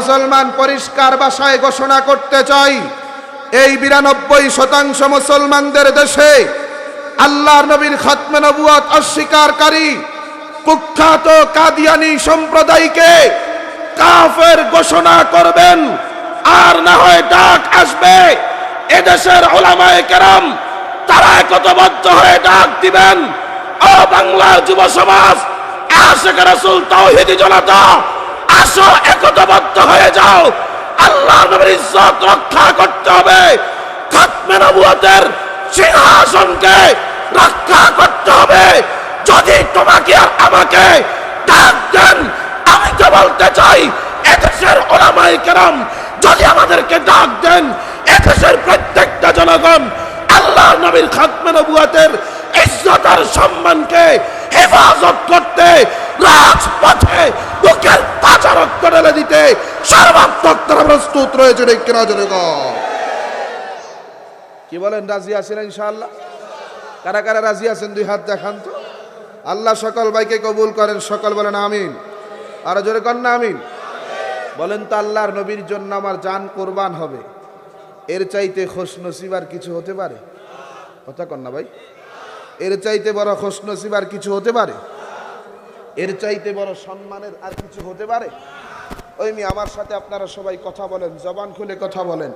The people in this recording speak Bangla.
মুসলমান পরিষ্কার ভাষায় ঘোষণা করতে চাই, এই 92% মুসলমানদের দেশে আল্লাহর নবীর খাতমে নবুয়ত অস্বীকারী কুখ্যাত কাদিয়ানী সম্প্রদায়কে কাফের ঘোষণা করবেন। আর না হয় ডাক আসবে, এদেশের উলামায়ে কেরাম তারা একতাবদ্ধ হয়ে ডাক দিবেন, ও বাংলার যুব সমাজ, আশিকে রাসূল তাওহীদি জনতা, আসো একতাবদ্ধ হয়ে যাও। আল্লাহর নবীর ইজ্জত রক্ষা করতে হবে, খাতমে নবুয়তের সিংহাসনকে রক্ষা করতে হবে। যদি তোমাকে আর আমাকে ডাক দেন, আমি তো বলতে চাই এদেশের উলামায়ে কেরাম যদি আমাদেরকে ডাক দেন, এদেশের প্রত্যেকটা জনগণ আল্লাহর নবীর খাতমে নবুয়তের ইজ্জত আর সম্মানকে হেফাজত করতে রাজপথে বুকের তাজা রক্ত ঢেলে দিতে সর্বাত্মক তারা প্রস্তুত রয়েছে। কিনা জনগণ কি বলেন, রাজি আছেন ইনশাআল্লাহ? কারা কারা রাজি আছেন দুই হাত দেখান তো। আল্লাহ সকল ভাইকে কবুল করেন, সকল বলেন আমিন। আরো জোরে কর না আমিন। বলেন তো, আল্লাহর নবীর জন্য আমার জান কোরবান হবে, এর চাইতে খুশনসিব আর কিছু হতে পারে? কথা কন না ভাই। এর চাইতে বড় খুশনসিব আর কিছু হতে পারে? এর চাইতে বড় সম্মানের আর কিছু হতে পারে? ওই আমার সাথে আপনারা সবাই কথা বলেন, জবান খুলে কথা বলেন।